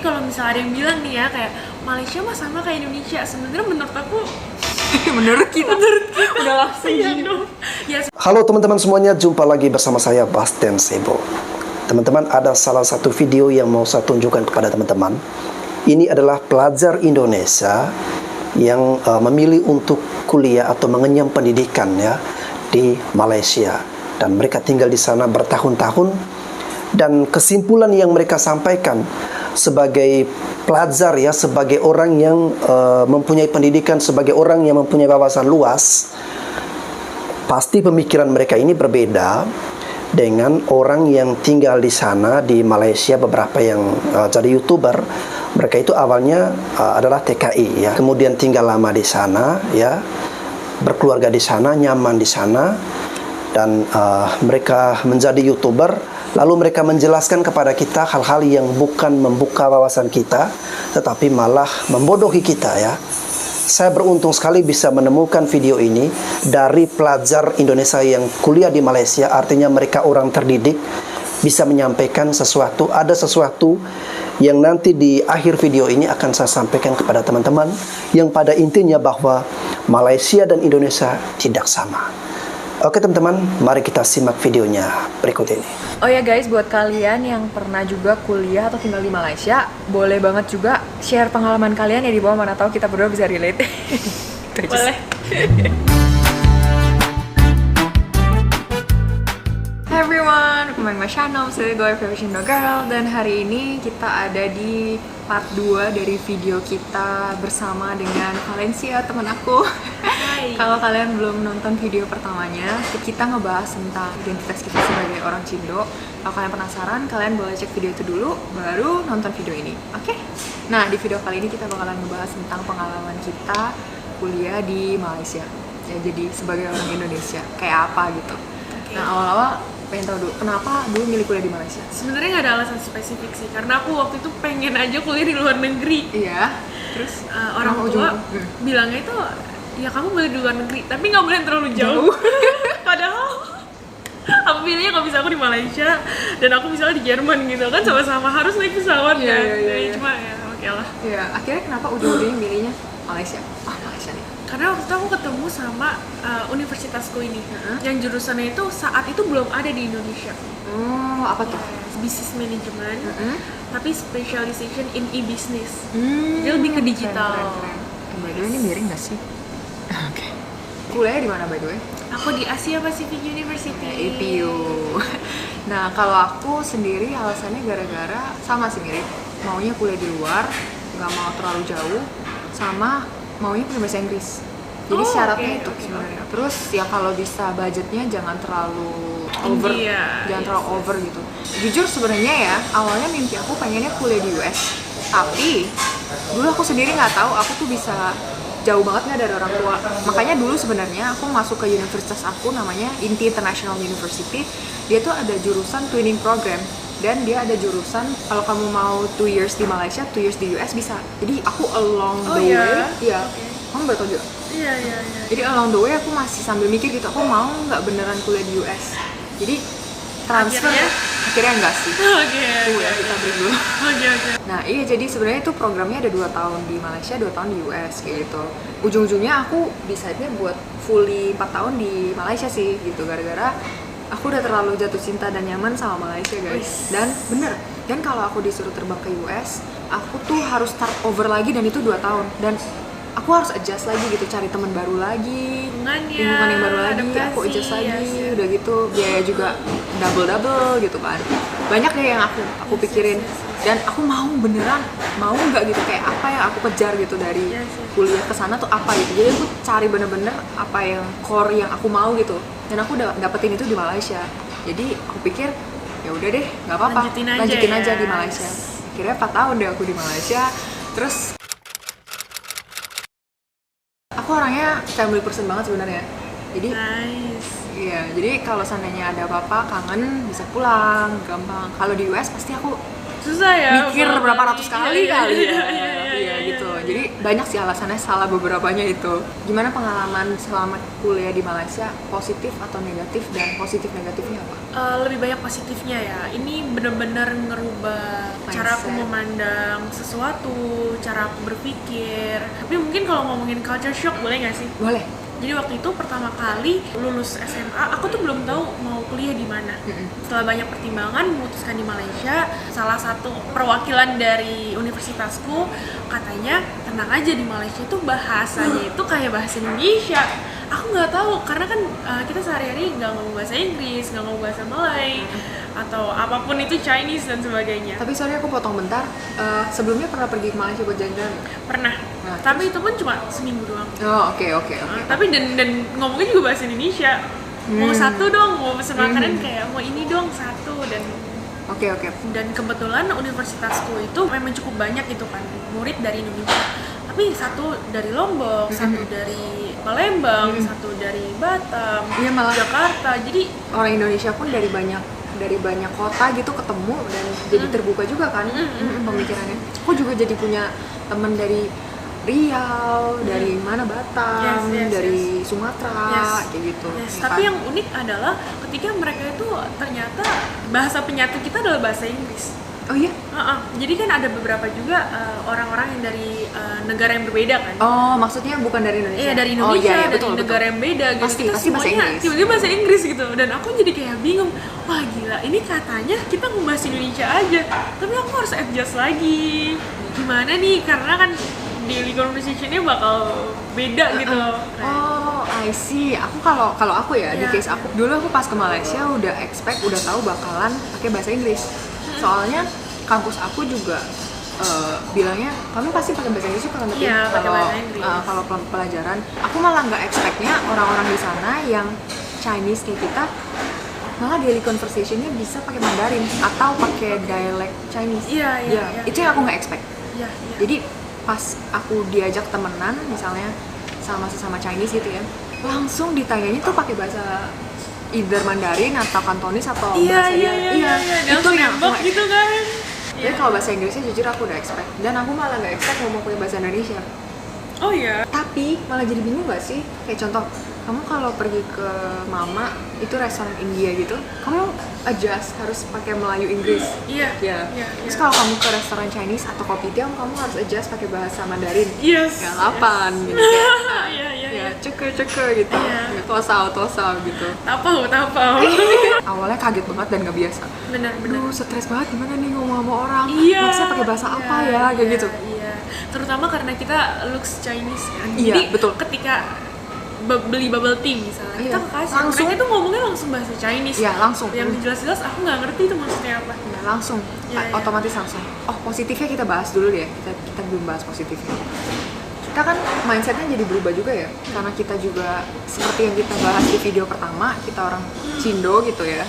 kalau misalnya ada yang bilang nih ya kayak Malaysia mah sama kayak Indonesia, sebenarnya menurut aku menurut kita udah langsung dong. Ya, Halo teman-teman semuanya, jumpa lagi bersama saya Bastian Sebo. Teman-teman, ada salah satu video yang mau saya tunjukkan kepada teman-teman. Ini adalah pelajar Indonesia yang memilih untuk kuliah atau mengenyam pendidikan ya di Malaysia, dan mereka tinggal di sana bertahun-tahun. Dan kesimpulan yang mereka sampaikan sebagai pelajar ya, sebagai orang yang mempunyai pendidikan, sebagai orang yang mempunyai wawasan luas, pasti pemikiran mereka ini berbeda dengan orang yang tinggal di sana di Malaysia. Beberapa yang jadi YouTuber, mereka itu awalnya adalah TKI ya, kemudian tinggal lama di sana ya, berkeluarga di sana, nyaman di sana, dan mereka menjadi YouTuber. Lalu mereka menjelaskan kepada kita hal-hal yang bukan membuka wawasan kita, tetapi malah membodohi kita ya. Saya beruntung sekali bisa menemukan video ini dari pelajar Indonesia yang kuliah di Malaysia. Artinya mereka orang terdidik, bisa menyampaikan sesuatu. Ada sesuatu yang nanti di akhir video ini akan saya sampaikan kepada teman-teman, yang pada intinya bahwa Malaysia dan Indonesia tidak sama. Oke teman-teman, mari kita simak videonya berikut ini. Oh ya guys, buat kalian yang pernah juga kuliah atau tinggal di Malaysia, boleh banget juga share pengalaman kalian ya di bawah, mana tahu kita berdua bisa relate. boleh. Hey everyone, welcome back to my channel, saya gue Professional Girl, dan hari ini kita ada di part 2 dari video kita bersama dengan Valencia, teman aku. Hai. Kalau kalian belum nonton video pertamanya, kita ngebahas tentang identitas kita sebagai orang Cindo. Kalau kalian penasaran, kalian boleh cek video itu dulu, baru nonton video ini, oke? Nah, di video kali ini kita bakalan ngebahas tentang pengalaman kita kuliah di Malaysia. Ya, jadi sebagai orang Indonesia, kayak apa gitu. Nah, awal-awal pengen tahu dulu, kenapa dulu milih kuliah di Malaysia? Sebenarnya nggak ada alasan spesifik sih, karena aku waktu itu pengen aja kuliah di luar negeri. Iya. Terus Orang tua bilangnya itu ya kamu boleh di luar negeri, tapi nggak boleh terlalu jauh. Padahal aku pilihnya kalau bisa aku di Malaysia dan aku misalnya di Jerman gitu kan, sama-sama harus naik pesawat kan. Jadi cuma ya oke lah. Iya, akhirnya kenapa ujung-ujungnya milihnya Malaysia? Malaysia nih. Karena waktu itu aku ketemu sama universitasku ini, yang jurusannya itu saat itu belum ada di Indonesia. Oh, apa tuh? Business management, tapi specialization in e-business. Dia lebih ke digital. By the way, ini miring nggak sih? Oke. Kuliah di mana by the way? Aku di Asia Pacific University. APU. Nah, kalau aku sendiri alasannya gara-gara sama sih mirip. Maunya kuliah di luar, nggak mau terlalu jauh, sama maunya punya bahasa Inggris. Jadi syaratnya itu sebenarnya. Terus ya kalau bisa budgetnya jangan terlalu over, jangan terlalu over gitu. Jujur sebenarnya ya, awalnya mimpi aku pengennya kuliah di US. Tapi dulu aku sendiri nggak tahu aku tuh bisa jauh banget nggak dari orang tua. Makanya dulu sebenarnya aku masuk ke universitas aku, namanya Inti International University. Dia tuh ada jurusan twinning program, dan dia ada jurusan kalau kamu mau 2 years di Malaysia, 2 years di US bisa. Jadi aku along the way, iya. Kamu baru tau juga? Iya. Jadi along the way aku masih sambil mikir gitu, aku mau nggak beneran kuliah di US. Jadi transfer akhirnya enggak sih. Oke. Ya kita break dulu. Oke. Nah iya, jadi sebenarnya itu programnya ada 2 tahun di Malaysia, 2 tahun di US kayak gitu. Ujung-ujungnya aku decide-nya buat fully 4 tahun di Malaysia sih gitu, gara-gara aku udah terlalu jatuh cinta dan nyaman sama Malaysia guys. Dan bener, dan kalau aku disuruh terbang ke US, aku tuh harus start over lagi, dan itu 2 tahun. Dan aku harus adjust lagi gitu, cari teman baru lagi, lingkungan yang baru lagi, aku adjust lagi, udah gitu biaya juga double gitu kan. Banyak deh yang aku pikirin, dan aku mau beneran mau nggak gitu, kayak apa yang aku kejar gitu dari kuliah ke sana tuh apa gitu. Jadi aku cari bener-bener apa yang core yang aku mau gitu, dan aku udah dapetin itu di Malaysia. Jadi aku pikir ya udah deh, nggak apa-apa, lanjutin aja di Malaysia. Akhirnya 4 tahun deh aku di Malaysia. Terus aku orangnya family person banget sebenarnya. Jadi iya, jadi kalau seandainya ada apa-apa kangen bisa pulang gampang. Kalau di US pasti aku susah ya, mikir berapa ratus kali ya. Iya gitu. Jadi banyak sih alasannya, salah beberapanya itu. Gimana pengalaman selama kuliah di Malaysia, positif atau negatif, dan positif negatifnya apa? Lebih banyak positifnya ya. Ini benar-benar ngerubah cara aku Mindset. memandang sesuatu, cara aku berpikir. Tapi mungkin kalau ngomongin culture shock boleh nggak sih? Boleh. Jadi waktu itu pertama kali lulus SMA, aku tuh belum tahu mau kuliah di mana. Setelah banyak pertimbangan, memutuskan di Malaysia. Salah satu perwakilan dari universitasku katanya tenang aja, di Malaysia itu bahasanya itu kayak bahasa Indonesia. Aku nggak tahu karena kan kita sehari-hari nggak ngomong bahasa Inggris, nggak ngomong bahasa Malay, atau apapun itu Chinese dan sebagainya. Tapi sorry aku potong bentar. Sebelumnya pernah pergi ke Malaysia buat jalan-jalan? Pernah. Nah, Tapi itu pun cuma seminggu doang. Oh, oke. Tapi dan ngomongnya juga bahasa Indonesia. Mau satu dong, mau pesen makanan kayak mau ini dong satu Oke. dan kebetulan universitasku itu memang cukup banyak gitu kan murid dari Indonesia. Tapi satu dari Lombok, satu dari Palembang, satu dari Batam, Iya, malah Jakarta. Jadi orang Indonesia pun dari banyak kota gitu ketemu dan jadi terbuka juga kan pemikirannya. Aku juga jadi punya teman dari Riau, dari mana Batam, Yes, dari Sumatera, Yes. kayak gitu. Yes, ya tapi kan? yang unik adalah ketika mereka itu ternyata bahasa penyatu kita adalah bahasa Inggris. Oh iya? Jadi kan ada beberapa juga orang-orang yang dari negara yang berbeda kan. Oh, maksudnya bukan dari Indonesia? Iya, dari Oh, Indonesia, iya, dari betul. negara yang beda gitu. Pasti Kita bahasa semuanya Inggris. tiba-tiba bahasa Inggris gitu. Dan aku jadi kayak bingung, wah gila, ini katanya kita ngebahas Indonesia aja, tapi aku harus adjust lagi. Gimana nih, karena kan daily conversation-nya bakal beda gitu. Oh, I see. Aku kalau aku ya, di Iya. case aku, dulu aku pas ke Malaysia udah tahu bakalan pakai bahasa Inggris. Soalnya kampus aku juga bilangnya kamu pasti pakai bahasa Inggris kan, tapi Iya, pakai bahasa Inggris. kalau pelajaran, aku malah nggak expect-nya orang-orang di sana yang Chinese kayak kita malah daily conversation-nya bisa pakai Mandarin atau pakai dialek Chinese. Iya. Itu yang aku nggak expect. Iya. Jadi pas aku diajak temenan misalnya sama sesama Chinese gitu ya, langsung ditanyanya tuh pakai bahasa either Mandarin atau Kantonis atau bahasa Iya. itu yang nembak aku gitu kan. Jadi kalau bahasa Inggrisnya jujur aku udah expect, dan aku malah nggak expect ngomong pakai bahasa Indonesia. Oh iya. Tapi malah jadi bingung gak sih? Kayak contoh, kamu kalau pergi ke Mama itu restoran India gitu, kamu adjust harus pakai Melayu Inggris. Iya. Terus kalau kamu ke restoran Chinese atau Kopitiam, kamu harus adjust pakai bahasa Mandarin. Yes. Galapan gitu kayak. Iya. Ya, ceke gitu. Iya. Tosa gitu. Tapau. Awalnya kaget banget dan gak biasa. Benar. Aduh, stres banget gimana nih ngomong sama orang. Iya. Maksudnya pakai bahasa apa ya, kayak gitu. Iya. Terutama karena kita looks Chinese kan. Iya, Jadi betul. ketika beli bubble tea misalnya, Iya. kita ke kasir, Langsung. mereka tuh ngomongnya langsung bahasa Chinese. Iya, langsung. Yang jelas-jelas aku nggak ngerti itu maksudnya apa. Ya, langsung. Iya. Otomatis langsung. Oh, positifnya kita bahas dulu deh. Kita belum bahas positifnya. Kita kan mindsetnya jadi berubah juga ya, karena kita juga seperti yang kita bahas di video pertama, kita orang Cindo gitu ya,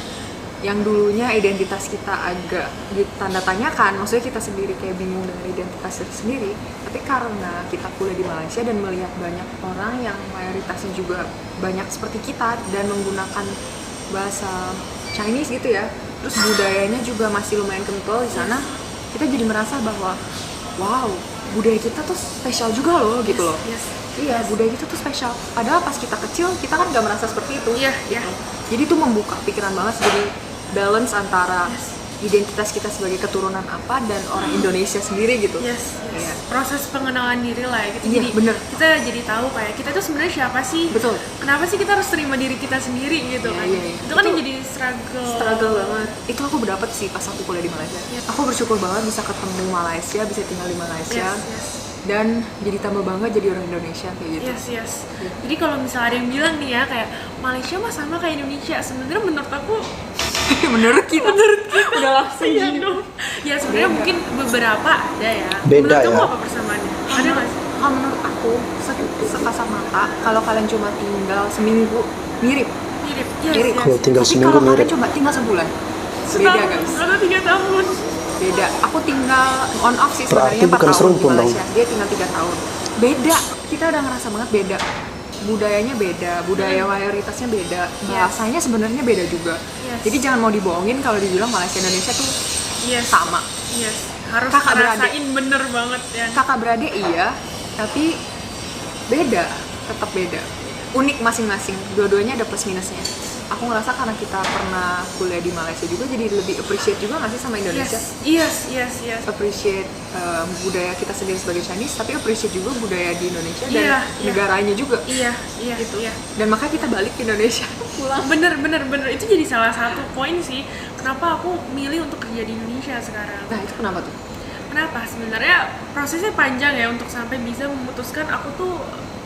yang dulunya identitas kita agak ditanda tanyakan, maksudnya kita sendiri kayak bingung dengan identitas kita sendiri, tapi karena kita kuliah di Malaysia dan melihat banyak orang yang mayoritasnya juga banyak seperti kita dan menggunakan bahasa Chinese gitu ya, terus budayanya juga masih lumayan kental di sana, kita jadi merasa bahwa wow, budaya kita tuh spesial juga loh gitu loh. Yes. Iya, budaya kita tuh spesial. Padahal pas kita kecil, kita kan gak merasa seperti itu. Iya. Jadi itu membuka pikiran banget, jadi balance antara identitas kita sebagai keturunan apa dan orang Indonesia sendiri gitu. Yes. Iya. Proses pengenalan diri lah ya gitu. Iya, Jadi bener. kita jadi tahu kayak kita tuh sebenarnya siapa sih? Betul. Kenapa sih kita harus terima diri kita sendiri gitu Iya, kan? iya. Itu kan Itu yang jadi struggle. Struggle banget. Itu aku berdapat sih pas aku kuliah di Malaysia. Iya. Aku bersyukur banget bisa ketemu Malaysia, bisa tinggal di Malaysia. Yes. Dan jadi tambah bangga jadi orang Indonesia kayak gitu. Yes. Jadi kalau misalnya ada yang bilang nih ya kayak Malaysia mah sama kayak Indonesia, sebenarnya menurut aku Menurut kita udah langsung iya gini. dong. Ya sebenarnya mungkin beberapa ada ya. Beda menurut kamu ya. apa persamaannya? Ada nggak sih? Kalau menurut aku sekasar mata, kalau kalian cuma tinggal seminggu mirip. Mirip. Mirip. Kalau tinggal Tapi seminggu kalau kalian mirip. coba tinggal sebulan, beda Setahun guys. atau 3 tahun. Beda. Aku tinggal on off sih Berarti sebenarnya 4 bukan tahun di serumpun dong. Malaysia. Dia tinggal 3 tahun. Beda. Kita udah ngerasa banget beda. Budayanya beda, budaya mayoritasnya beda, bahasanya sebenarnya beda juga. Yes. Jadi jangan mau dibohongin kalau dibilang Malaysia Indonesia tuh Yes. sama. Yes. harus Kakak ngerasain bener banget ya. Kakak beradik iya, tapi beda, tetap beda. Unik masing-masing, dua-duanya ada plus minusnya. Aku ngerasa karena kita pernah kuliah di Malaysia juga, jadi lebih appreciate juga nggak sih sama Indonesia? Yes. Appreciate budaya kita sendiri sebagai Chinese, tapi appreciate juga budaya di Indonesia dan Iya. negaranya juga. Iya. Dan makanya kita balik ke Indonesia pulang. Bener, itu jadi salah satu poin sih kenapa aku milih untuk kerja di Indonesia sekarang. Nah itu kenapa tuh? Kenapa? Sebenarnya prosesnya panjang ya untuk sampai bisa memutuskan aku tuh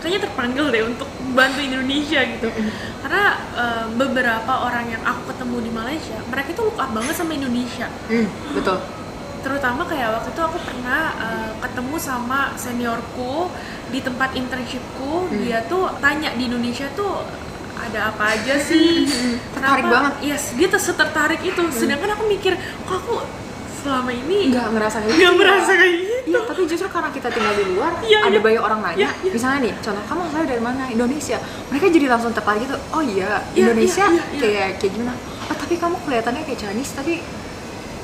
kayaknya terpanggil deh untuk bantu Indonesia gitu. Karena beberapa orang yang aku ketemu di Malaysia, mereka tuh look up banget sama Indonesia. Betul. Terutama kayak waktu itu aku pernah ketemu sama seniorku di tempat internshipku. Dia tuh tanya di Indonesia tuh ada apa aja sih? Tertarik banget. Yes, dia tertarik itu. Sedangkan aku mikir, kok aku selama ini Nggak merasa kayak gitu. Iya, tapi justru karena kita tinggal di luar, Iya, ada iya. banyak orang nanya. Iya. Misalnya nih, contoh kamu asalnya dari mana? Indonesia. Mereka jadi langsung tertarik gitu. Oh iya, Iya, Indonesia iya. kayak gimana? Oh tapi kamu kelihatannya kayak Chinese, tapi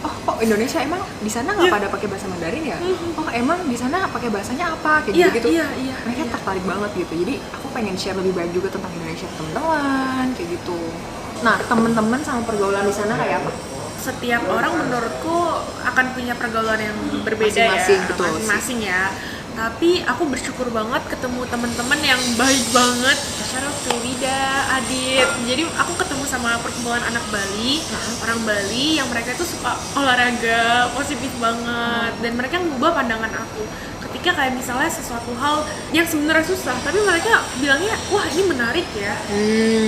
oh kok Indonesia emang di sana nggak Iya. pada pakai bahasa Mandarin ya? Oh emang di sana pakai bahasanya apa? Kayak Iya, gitu. iya. Mereka tertarik banget gitu. Jadi aku pengen share lebih banyak juga tentang Indonesia ke teman-teman kayak gitu. Nah teman-teman sama pergaulan di sana kayak apa? Setiap orang menurutku akan punya pergaulan yang berbeda Masing-masing, ya, betul sih. masing-masing ya. Tapi aku bersyukur banget ketemu teman-teman yang baik banget. Shout out to Wida, Adit. Jadi aku ketemu sama perkumpulan anak Bali, orang Bali yang mereka tuh suka olahraga, positif banget, dan mereka mengubah pandangan aku. Ketika kayak misalnya sesuatu hal yang sebenarnya susah, tapi mereka bilangnya, wah ini menarik ya.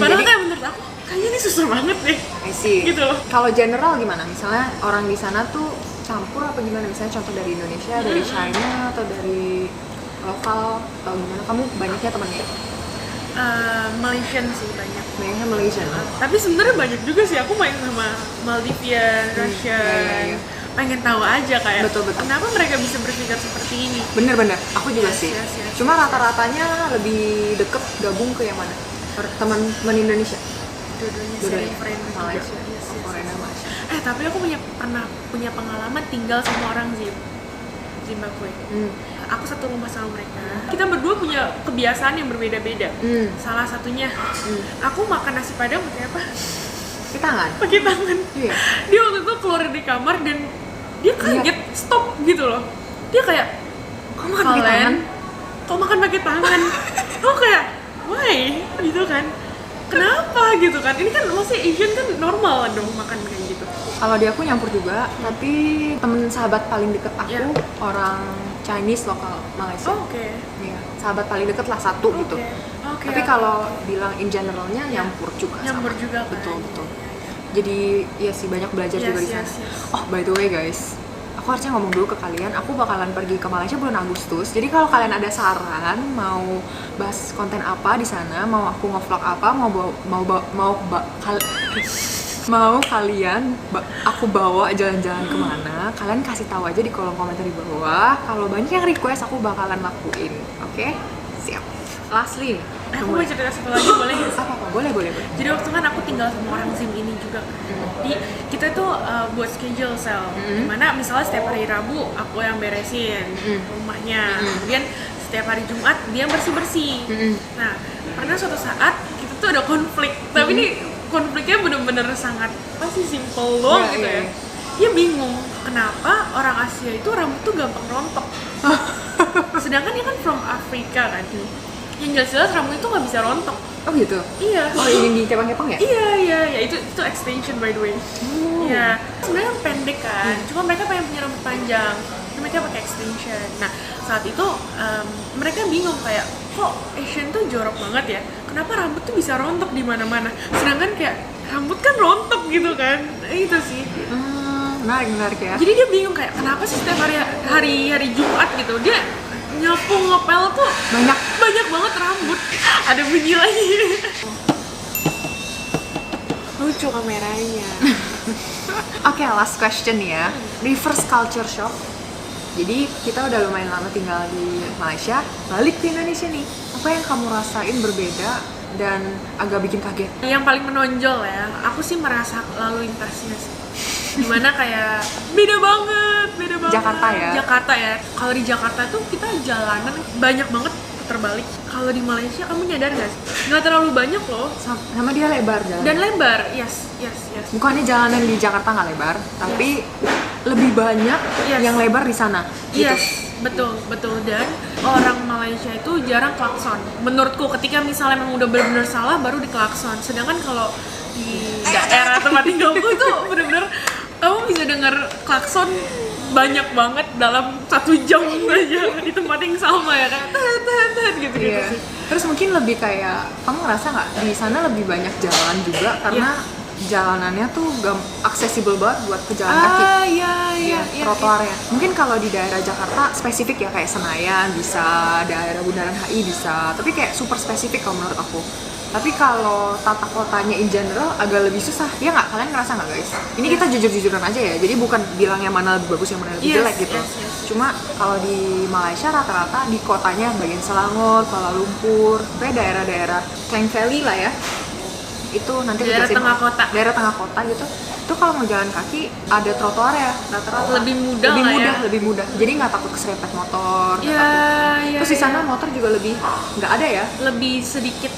Padahal jadi- kayak menurut aku, kayaknya ini susah banget deh. I see. Gitu loh. Kalau general gimana? Misalnya orang di sana tuh campur apa gimana? Misalnya contoh dari Indonesia, dari China atau dari lokal atau gimana? Kamu banyaknya temennya? Malaysian sih banyak. Banyaknya Malaysia. Tapi sebenarnya banyak juga sih aku main sama Maldivian, Russian. iya. Pengen tahu aja kayak Betul. kenapa mereka bisa berpikir seperti ini. Bener-bener. Aku juga Yes, sih. yes. Cuma rata-ratanya lebih deket gabung ke yang mana? Teman-teman Indonesia. Dua-duanya Dua-duanya. sharing friend juga. Malaysia. Yes. Korea, Malaysia. Tapi aku pernah punya pengalaman tinggal sama orang Zimbabwe. Aku satu rumah sama mereka. Kita berdua punya kebiasaan yang berbeda-beda. Salah satunya, aku makan nasi padang pakai apa? Di tangan. Pakai tangan. Iya. Dia waktu itu keluar dari kamar dan dia kaget, stop gitu loh. Dia kayak, kok makan pakai Kalian? tangan? Kok makan pakai tangan? Aku kayak, why? Gitu kan. Kenapa gitu kan? Ini kan masih Asian kan normal dong makan kayak gitu. Kalau di aku nyampur juga, tapi temen sahabat paling deket aku Iya. orang Chinese lokal Malaysia. Oh, oke. Iya, sahabat paling deket lah satu gitu. Oke. Tapi kalau bilang in generalnya nyampur juga. Nyampur sama. juga kan? Betul. Iya. Jadi ya sih banyak belajar juga di sana. Yes. Oh by the way guys, aku harusnya ngomong dulu ke kalian. Aku bakalan pergi ke Malaysia bulan Agustus. Jadi kalau kalian ada saran mau bahas konten apa di sana, mau aku nge-vlog apa, mau kalian aku bawa jalan-jalan kemana, kalian kasih tahu aja di kolom komentar di bawah. Kalau banyak yang request aku bakalan lakuin. Oke? Siap. Lastly nih. Aku mau cerita satu lagi boleh nggak sih? Apa? Boleh. Jadi waktu kan aku tinggal sama orang Zim ini juga kan. Jadi kita tuh buat schedule sel. Dimana misalnya setiap hari Rabu aku yang beresin rumahnya. Kemudian setiap hari Jumat dia bersih-bersih. Nah, pernah suatu saat kita tuh ada konflik. Tapi ini konfliknya bener-bener sangat pasti simple doang Iya, gitu iya. ya. Dia bingung kenapa orang Asia itu rambut tuh gampang rontok. Sedangkan dia kan from Afrika kan. Yang jelas-jelas rambut itu nggak bisa rontok. Oh gitu? Iya. Oh ini dikepang-kepang ya? Iya, itu extension by the way. Iya. Sebenarnya pendek kan, cuma mereka pengen punya rambut panjang. Jadi mereka pakai extension. Nah, saat itu mereka bingung kayak, kok Asian tuh jorok banget ya? Kenapa rambut tuh bisa rontok di mana-mana? Sedangkan kayak rambut kan rontok gitu kan. Itu sih. Menarik ya. Jadi dia bingung kayak kenapa sih setiap hari Jumat gitu dia nyapu ngepel tuh banyak banget rambut. Ada bunyi lagi. Lucu kameranya. Oke, last question ya. Reverse culture shock. Jadi kita udah lumayan lama tinggal di Malaysia, balik ke Indonesia nih. Apa yang kamu rasain berbeda dan agak bikin kaget? Yang paling menonjol ya, aku sih merasa lalu lintasnya sih. Dimana kayak beda banget. Jakarta ya? Jakarta ya. Kalau di Jakarta tuh kita jalanan banyak banget terbalik. Kalau di Malaysia kamu nyadar nggak sih? Nggak terlalu banyak loh. Sama dia lebar jalan. Dan lebar, yes. Bukannya jalanan di Jakarta nggak lebar, tapi lebih banyak Yes. yang lebar di sana. Gitu. Yes, betul. Dan orang Malaysia itu jarang klakson. Menurutku ketika misalnya memang udah benar-benar salah baru diklakson. Sedangkan kalau di daerah tempat tinggalku itu benar-benar kamu bisa dengar klakson banyak banget dalam 1 jam aja di tempat yang sama ya kan. Gitu Iya. sih. Terus mungkin lebih kayak kamu ngerasa nggak di sana lebih banyak jalan juga karena jalanannya tuh aksesibel banget buat pejalan kaki. Iya. Trotoarnya. Mungkin kalau di daerah Jakarta spesifik ya kayak Senayan bisa, daerah Bundaran HI bisa, tapi kayak super spesifik kalau menurut aku. Tapi kalau tata kotanya in general agak lebih susah. Ya nggak? Kalian ngerasa nggak guys? Ini kita jujur-jujuran aja ya. Jadi bukan bilang yang mana lebih bagus, yang mana lebih jelek gitu. Yes. Cuma kalau di Malaysia rata-rata di kotanya bagian Selangor, Kuala Lumpur, kayak daerah-daerah Klang Valley lah ya. Itu nanti Daerah dijelasin. tengah kota. Daerah tengah kota gitu. Itu kalau mau jalan kaki ada trotoar ya rata-rata. Lebih mudah. Lebih mudah. Jadi nggak takut keserempet motor. nggak Iya, takut. iya. Terus di sana motor juga lebih nggak ada ya. lebih sedikit.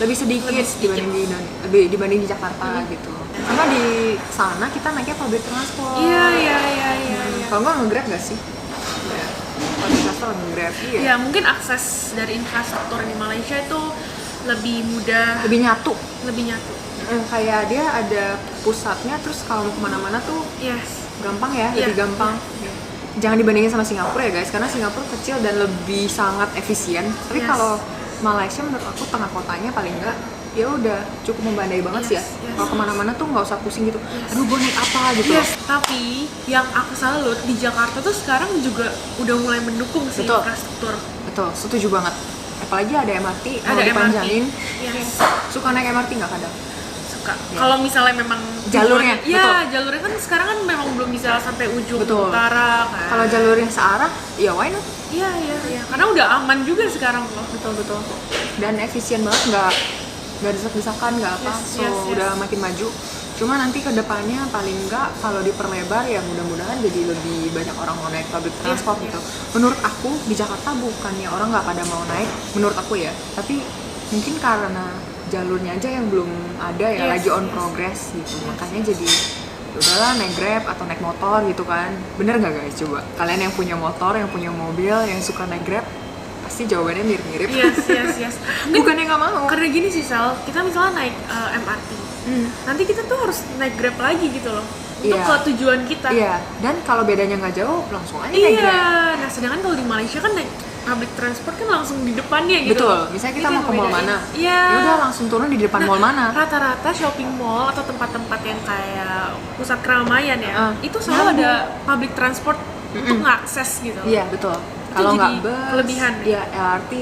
Dibanding di Jakarta gitu. Sama di sana kita naiknya public transport. Iya. Kalau nggak nge-grab nggak sih? Ya, public transport nge-grab. Iya. Ya mungkin akses dari infrastruktur di Malaysia itu lebih mudah, Lebih nyatu. Kayak dia ada pusatnya, terus kalau mau kemana-mana tuh Yes. gampang ya, Iya. lebih gampang. Jangan dibandingin sama Singapura ya guys, karena Singapura kecil dan lebih sangat efisien. Tapi Yes. kalau Malaysia menurut aku tengah kotanya paling enggak ya udah cukup membandai banget sih ya. Yes. Kalau kemana-mana tuh nggak usah pusing gitu. Aduh gue naik apa gitu. Yes, tapi yang aku salut di Jakarta tuh sekarang juga udah mulai mendukung sih Betul. infrastruktur. Betul, setuju banget. Apalagi ada MRT, kalau Ada dipanjangin. Yes. Suka naik MRT nggak kadang? Suka. Kalau misalnya memang Jalurnya, iya, jalurnya kan sekarang kan memang belum bisa sampai ujung Betul. utara kan. Kalau jalur yang searah, ya why not? Iya. Karena udah aman juga sekarang loh. Betul. Dan efisien banget, nggak desak-desakan, nggak apa. Yes. Udah makin maju. Cuma nanti ke depannya paling nggak kalau diperlebar ya mudah-mudahan jadi lebih banyak orang mau naik public transport Yes. gitu. Menurut aku di Jakarta bukannya orang nggak pada mau naik, menurut aku ya. Tapi mungkin karena jalurnya aja yang belum ada ya, Yes, lagi on yes. progress gitu. Makanya jadi ya udahlah naik Grab atau naik motor gitu kan. Bener nggak guys? Coba kalian yang punya motor, yang punya mobil, yang suka naik Grab, pasti jawabannya mirip-mirip. Yes. Bukannya nggak mau. Karena gini sih Sal, kita misalnya naik MRT, nanti kita tuh harus naik Grab lagi gitu loh untuk Iya. ke tujuan kita. Iya, dan kalau bedanya nggak jauh langsung aja naik Grab. Iya. Nah sedangkan kalau di Malaysia kan naik public transport kan langsung di depannya gitu. Betul. loh. Misalnya Itu kita mau yang ke mall bedain. mana, Iya. ya udah langsung turun di depan mall mana. Rata-rata shopping mall atau tempat-tempat yang kayak pusat keramaian ya, itu selalu nyambung. ada public transport untuk ngakses gitu. Iya betul. Kalau nggak jadi bus, kelebihan. ya LRT,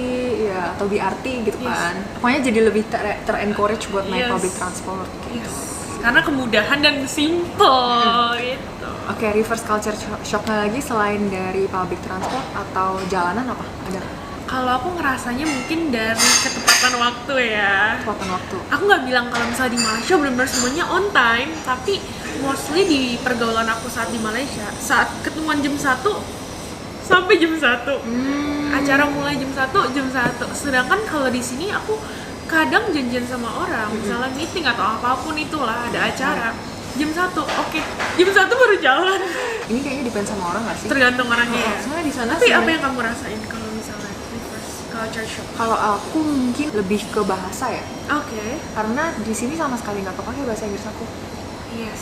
ya atau BRT gitu Yes. kan. Pokoknya jadi lebih ter-encourage buat naik Yes. public transport. Gitu. Yes. Karena kemudahan dan simple gitu. Oke, reverse culture shocknya lagi selain dari public transport atau jalanan apa? Ada Kalau aku ngerasanya mungkin dari ketepatan waktu ya. kekuatan waktu. Aku nggak bilang kalau misalnya di Malaysia benar-benar semuanya on time, tapi mostly di pergaulan aku saat di Malaysia, saat ketemuan jam 1 sampai jam 1. Acara mulai jam 1. Sedangkan kalau di sini aku kadang janjian sama orang, misalnya meeting atau apapun itulah, ada acara. Jam 1, oke. Jam 1 baru jalan. Ini kayaknya depend sama orang nggak sih? Tergantung orangnya ya. Soalnya di sana Tapi apa sebenarnya- yang kamu rasain kalau misalnya reverse culture shock? Kalau aku mungkin lebih ke bahasa ya, Oke. karena di sini sama sekali nggak kepake bahasa Inggris aku. Yes.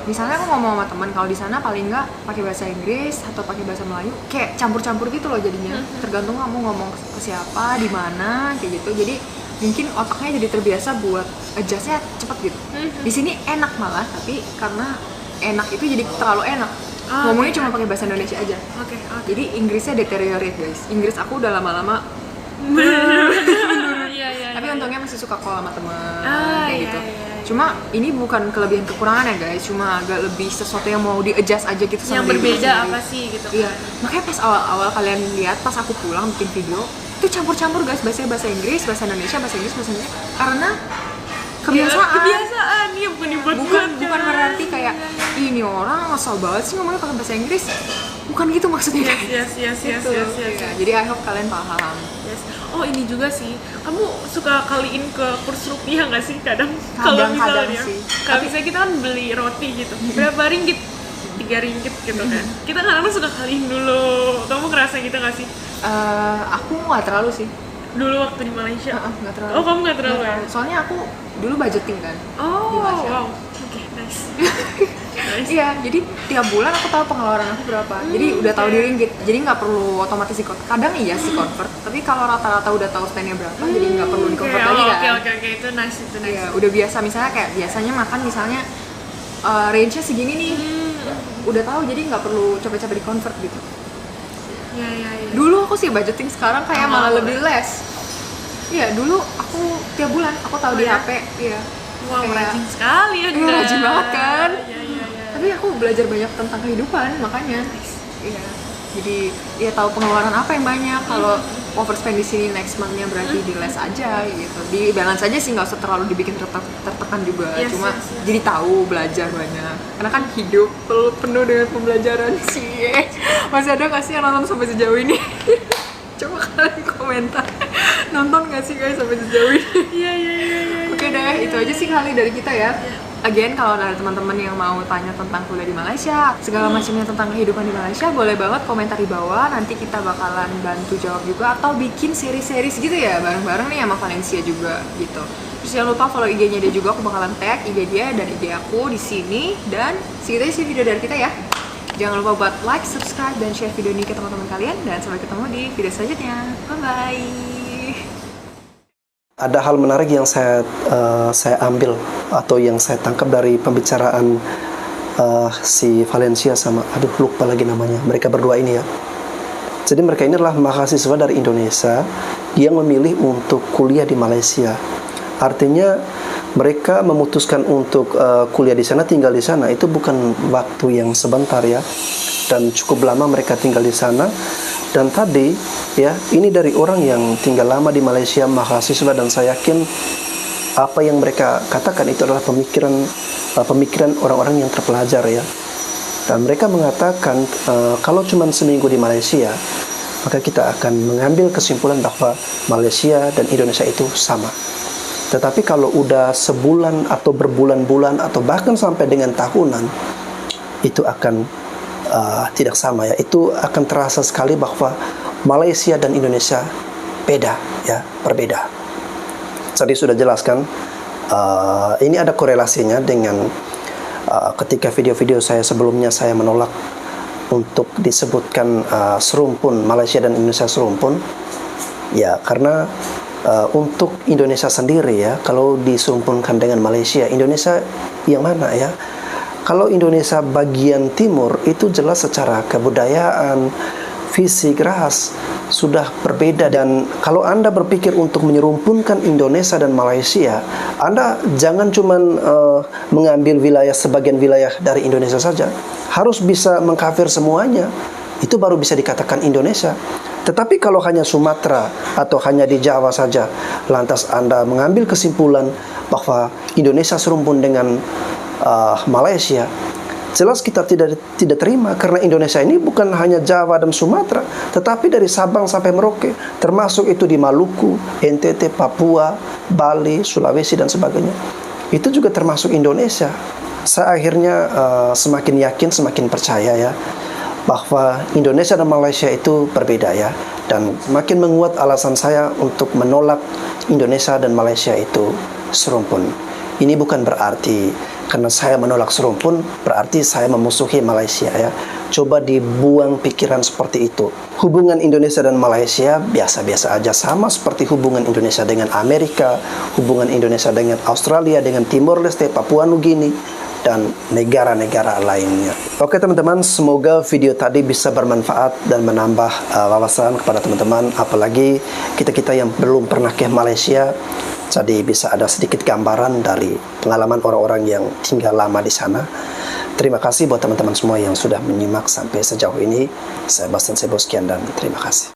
Misalnya aku ngomong sama teman, kalau di sana paling nggak pakai bahasa Inggris atau pakai bahasa Melayu, kayak campur-campur gitu loh jadinya. Tergantung kamu ngomong ke siapa, di mana, kayak gitu. Jadi mungkin otaknya jadi terbiasa buat adjustnya cepet gitu. Di sini enak malah, tapi karena enak itu jadi terlalu enak. Oh, Ngomongnya oke. cuma pakai bahasa Indonesia aja. Oke. Jadi Inggrisnya deteriorate guys. Inggris aku udah lama-lama. Iya. Tapi untungnya masih suka call sama temen Ah, kayak iya, gitu. iya. Cuma ini bukan kelebihan kekurangan ya guys, cuma agak lebih sesuatu yang mau di-adjust aja gitu Yang sama diri berbeda sendiri. apa sih gitu? Iya, makanya pas awal-awal kalian lihat pas aku pulang bikin video, itu campur-campur guys, bahasa Inggris, bahasa Indonesia, bahasa Inggris. Karena kebiasaan. Iya, bukan dibuat bukan berarti kayak ini orang ngasal banget sih ngomongnya pakai bahasa Inggris, bukan gitu maksudnya. Yes. Gitu. Iya, jadi I hope kalian paham. Yes. Oh ini juga sih, kamu suka kaliin ke kurs rupiah nggak sih kadang? Kalau Kadang-kadang misalnya, sih. kalau misalnya kita kan beli roti gitu, berapa ringgit? 3 ringgit gitu kan. Kita kadang-kadang suka kaliin dulu. Kamu ngerasa gitu nggak sih? Aku nggak terlalu sih. Dulu waktu di Malaysia? Nggak terlalu. Oh kamu nggak terlalu ya? Soalnya aku dulu budgeting kan. Oh Di Malaysia. wow, oke nice. Nice. Iya, jadi tiap bulan aku tahu pengeluaran aku berapa. Jadi udah tahu di ringgit. Jadi nggak perlu otomatis kadang iya sih convert. Tapi kalau rata-rata udah tahu spendnya berapa, jadi nggak perlu di convert lagi kan. Oke, itu nice. Iya, udah biasa misalnya kayak biasanya makan misalnya range-nya segini nih. Udah tahu jadi nggak perlu capek-capek di convert gitu. Iya. Dulu aku sih budgeting, sekarang kayak malah lebih less. Iya, dulu aku tiap bulan aku tahu di ya? HP. Iya. Wah, Kayak- rajin sekali ya. Iya, rajin banget kan. Iya. Tapi aku belajar banyak tentang kehidupan makanya. Iya. Jadi ya tahu pengeluaran apa yang banyak. Kalau overspend di sini next month-nya berarti di less aja gitu. Di balance aja sih, nggak usah terlalu dibikin tertekan juga. Yes, Cuma yes. jadi tahu, belajar banyak. Karena kan hidup penuh dengan pembelajaran sih. Masih ada nggak sih yang nonton sampai sejauh ini? Coba kalian komentar. Nonton nggak sih guys sampai sejauh ini? Iya. Oke deh, itu aja sih kali dari kita ya. Again, kalau ada teman-teman yang mau tanya tentang kuliah di Malaysia, segala macamnya tentang kehidupan di Malaysia, boleh banget komentar di bawah. Nanti kita bakalan bantu jawab juga, atau bikin seri-seri gitu ya, bareng-bareng nih sama Valencia juga gitu. Terus jangan lupa follow IG-nya dia juga, aku bakalan tag IG dia dan IG aku di sini. Dan segitu aja sih video dari kita ya. Jangan lupa buat like, subscribe, dan share video ini ke teman-teman kalian. Dan sampai ketemu di video selanjutnya. Bye-bye. Ada hal menarik yang saya ambil atau yang saya tangkap dari pembicaraan si Valencia sama, lupa lagi namanya, mereka berdua ini ya. Jadi mereka ini adalah mahasiswa dari Indonesia yang memilih untuk kuliah di Malaysia. Artinya mereka memutuskan untuk kuliah di sana, tinggal di sana. Itu bukan waktu yang sebentar ya, dan cukup lama mereka tinggal di sana. Dan tadi ya, ini dari orang yang tinggal lama di Malaysia, mahasiswa, dan saya yakin apa yang mereka katakan itu adalah pemikiran orang-orang yang terpelajar ya. Dan mereka mengatakan kalau cuma seminggu di Malaysia, maka kita akan mengambil kesimpulan bahwa Malaysia dan Indonesia itu sama. Tetapi kalau udah sebulan atau berbulan-bulan atau bahkan sampai dengan tahunan, itu akan tidak sama ya. Itu akan terasa sekali bahwa Malaysia dan Indonesia beda ya, berbeda. Tadi sudah jelaskan, ini ada korelasinya dengan ketika video-video saya sebelumnya saya menolak untuk disebutkan serumpun Malaysia dan Indonesia serumpun ya, karena untuk Indonesia sendiri ya, kalau diserumpunkan dengan Malaysia, Indonesia yang mana ya? Kalau Indonesia bagian timur itu jelas secara kebudayaan, fisik, ras sudah berbeda. Dan kalau Anda berpikir untuk menyerumpunkan Indonesia dan Malaysia, Anda jangan cuma mengambil sebagian wilayah dari Indonesia saja. Harus bisa mengkafir semuanya. Itu baru bisa dikatakan Indonesia. Tetapi kalau hanya Sumatera atau hanya di Jawa saja, lantas Anda mengambil kesimpulan bahwa Indonesia serumpun dengan Malaysia, jelas kita tidak terima, karena Indonesia ini bukan hanya Jawa dan Sumatera, tetapi dari Sabang sampai Merauke, termasuk itu di Maluku, NTT, Papua, Bali, Sulawesi dan sebagainya. Itu juga termasuk Indonesia. Saya akhirnya semakin yakin, semakin percaya ya, bahwa Indonesia dan Malaysia itu berbeda ya, dan makin menguat alasan saya untuk menolak Indonesia dan Malaysia itu serumpun. Ini bukan berarti karena saya menolak serumpun berarti saya memusuhi Malaysia ya. Coba dibuang pikiran seperti itu. Hubungan Indonesia dan Malaysia biasa-biasa aja, sama seperti hubungan Indonesia dengan Amerika, hubungan Indonesia dengan Australia, dengan Timor Leste, Papua Nugini, dan negara-negara lainnya. Oke teman-teman, semoga video tadi bisa bermanfaat dan menambah wawasan kepada teman-teman, apalagi kita-kita yang belum pernah ke Malaysia. Jadi bisa ada sedikit gambaran dari pengalaman orang-orang yang tinggal lama di sana. Terima kasih buat teman-teman semua yang sudah menyimak sampai sejauh ini. Saya Bastian Sebo, sekian dan terima kasih.